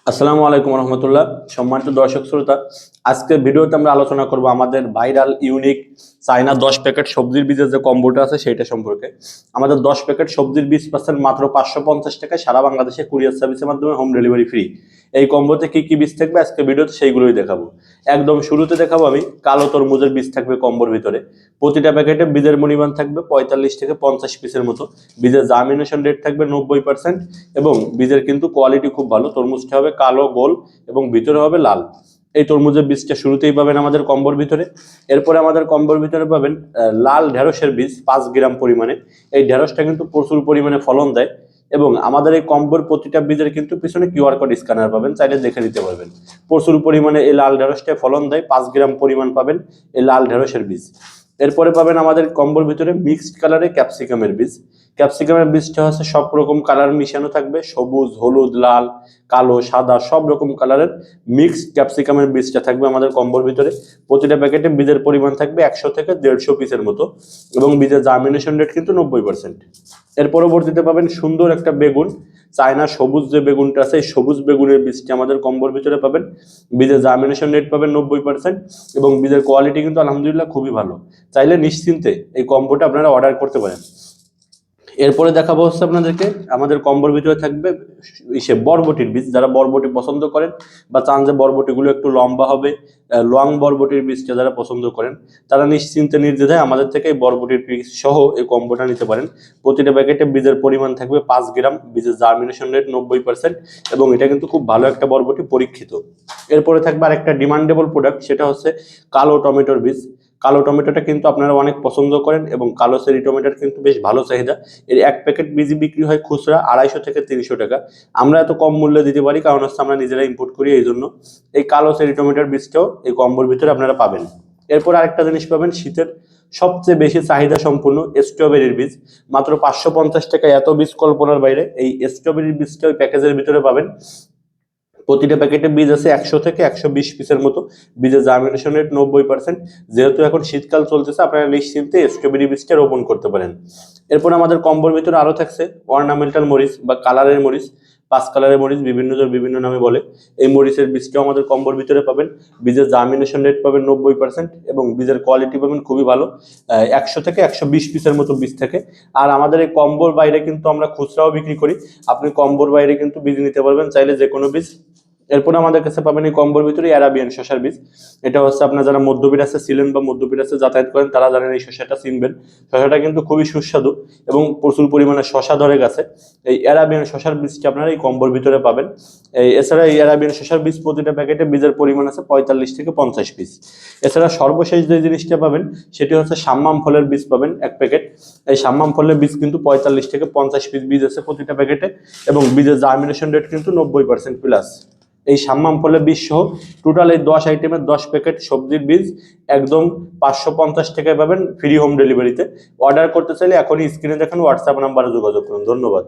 আসসালামু আলাইকুম রহমতুল্লাহ। সম্মানিত দর্শক শ্রোতা, আজকের ভিডিওতে আমরা আলোচনা করব আমাদের ভাইরাল ইউনিক চায়না 10 প্যাকেট সবজির বীজের যে কম্বোটা আছে সেটা সম্পর্কে। আমাদের 10 প্যাকেট সবজির বীজ পাচ্ছেন মাত্র 550 টাকায়, সারা বাংলাদেশে কুরিয়ার সার্ভিসের মাধ্যমে হোম ডেলিভারি ফ্রি। এই কম্বোতে কি কি বীজ থাকবে আজকে ভিডিওতে সেইগুলোই দেখাবো। একদম শুরুতে দেখাবো আমি কালো তরমুজের বীজ থাকবে কম্বোর ভিতরে। প্রতিটা প্যাকেটে বীজের পরিমাণ থাকবে 45 থেকে 50 পিসের মতো। বীজের জার্মিনেশন রেট থাকবে 90% এবং বীজের কিন্তু কোয়ালিটি খুব ভালো। তরমুজটা হবে কালো গোল এবং ভিতরে হবে লাল। এই তরমুজের বীজটা শুরুতেই পাবেন আমাদের কম্বোর ভিতরে। এরপরে আমাদের কম্বোর ভিতরে পাবেন লাল ঢেঁড়সের বীজ 5 গ্রাম পরিমাণে। এই ঢেঁড়সটা কিন্তু প্রচুর পরিমাণে ফলন দেয় এবং আমাদের এই কম্বোর প্রতিটা বীজের কিন্তু পিছনে কিউআর কোড স্ক্যানার পাবেন, চাইলে দেখে নিতে পারবেন। প্রচুর পরিমাণে এই লাল ঢেঁড়সটা ফলন দেয়, 5 গ্রাম পরিমাণ পাবেন এই লাল ঢেঁড়সের বীজ। এরপরে পাবেন আমাদের কম্বোর ভিতরে মিক্সড কালারে ক্যাপসিকামের বীজ। ক্যাপসিকামের বীজটা হচ্ছে সব রকম কালার মিশানো থাকবে, সবুজ, হলুদ, লাল, কালো, সাদা সব রকম কালারের মিক্সড ক্যাপসিকামের বীজটা থাকবে আমাদের কম্বোর ভিতরে। প্রতিটা প্যাকেটে বীজের পরিমাণ থাকবে 100 থেকে 150 পিসের মতো এবং বীজের জার্মিনেশন রেট কিন্তু 90%। এর পরবর্তীতে পাবেন সুন্দর একটা বেগুন, চায়না সবুজ যে বেগুনটা আছে এই সবুজ বেগুনের বীজটি আমাদের কম্বোর ভিতরে পাবেন। বীজের জার্মিনেশন রেট পাবেন 90% এবং বীজের কোয়ালিটি কিন্তু আলহামদুলিল্লাহ খুবই ভালো। চাইলে নিশ্চিন্তে এই কম্বোটা আপনারা অর্ডার করতে পারেন। এরপরে দেখাবো হচ্ছে আপনাদেরকে আমাদের কম্বোর ভিতরে থাকবে বরবটির বীজ। যারা বরবটি পছন্দ করেন বা চান যে বরবটিগুলো একটু লম্বা হবে, লং বরবটির বীজটা যারা পছন্দ করেন তারা নিশ্চিন্তে নির্দ্বিধায় আমাদের থেকে এই বরবটির বীজ সহ এই কম্বোটা নিতে পারেন। প্রতিটা প্যাকেটে বীজের পরিমাণ থাকবে 5 গ্রাম, বীজের জার্মিনেশন রেট 90% এবং এটা কিন্তু খুব ভালো একটা বরবটি, পরীক্ষিত। এরপরে থাকবে আরেকটা ডিমান্ডেবল প্রোডাক্ট, সেটা হচ্ছে কালো টমেটোর বীজ। কালো টমেটোটা কিন্তু আপনারা অনেক পছন্দ করেন এবং কালো চেরি টমেটোর কিন্তু বেশ ভালো চাহিদা। এর এক প্যাকেট বীজ বিক্রি হয় খুচরা 250 থেকে 300 টাকা। আমরা এত কম মূল্যে দিতে পারি কারণ হচ্ছে আমরা নিজেরা ইম্পোর্ট করি, এই জন্য এই কালো চেরি টমেটোর বীজটাও এই কম্বোর ভিতরে আপনারা পাবেন। এরপর আরেকটা জিনিস পাবেন, শীতের সবচেয়ে বেশি চাহিদা সম্পূর্ণ স্ট্রবেরির বীজ। মাত্র 550 টাকায় এত বীজ কল্পনার বাইরে। এই স্ট্রবেরির বীজটা ওই প্যাকেজের ভিতরে পাবেন। প্রতিটা প্যাকেটে বীজ আছে 100 থেকে 120 পিসের মতো। বীজের জার্মিনেশন রেট 90%। যেহেতু এখন শীতকাল চলতেছে আপনারা নিশ্চিন্তে স্ট্রবেরি বীজটা রোপণ করতে পারেন। এরপর আমাদের কম্বোর ভিতরে আরো থাকছে অর্নামেন্টাল মরিচ বা কালারের মরিচ। 5 কালারের মরিচ, বিভিন্ন জন বিভিন্ন নামে বলে। এই মরিচের বীজটাও আমাদের কম্বোর ভিতরে পাবেন। বীজের জার্মিনেশন রেট পাবেন 90% এবং বীজের কোয়ালিটি পাবেন খুবই ভালো। 100 থেকে 120 পিসের মতো বীজ থাকে। আর আমাদের এই কম্বোর বাইরে কিন্তু আমরা খুচরাও বিক্রি করি। আপনি কম্বোর বাইরে কিন্তু বীজ নিতে পারবেন, চাইলে যে কোনো বীজ। এরপর আমাদের কাছে পাবেন এই কম্বোর ভিতরে অ্যারাবিয়ান শসার বীজ। এটা হচ্ছে আপনার যারা মধ্যবিরাসে ছিলেন বা মধ্যবিরাসে যাতায়াত করেন তারা জানেন এই শসাটা চিনবেন। শসাটা কিন্তু খুবই সুস্বাদু এবং প্রচুর পরিমাণে শসা ধরে গেছে। এই অ্যারাবিয়ান শসার বীজটি আপনারা এই কম্বোর ভিতরে পাবেন। এছাড়া এই অ্যারাবিয়ান শসার বীজ প্রতিটা প্যাকেটে বীজের পরিমাণ আছে 45 থেকে 50 পিস। এছাড়া সর্বশেষ যে জিনিসটা পাবেন সেটি হচ্ছে সাম্মাম ফলের বীজ পাবেন 1 প্যাকেট। এই সাম্মাম ফলের বীজ কিন্তু 45 থেকে 50 পিস বীজ আছে প্রতিটা প্যাকেটে এবং বীজের জার্মিনেশন রেট কিন্তু 90% প্লাস। এই সাম্মাম ফলের বীজ সহ টোটাল এই 10 আইটেমের 10 প্যাকেট সবজির বীজ একদম 550 টাকায় পাবেন ফ্রি হোম ডেলিভারিতে। অর্ডার করতে চাইলে এখনই স্ক্রিনে দেখেন হোয়াটসঅ্যাপ নাম্বারে যোগাযোগ করুন। ধন্যবাদ।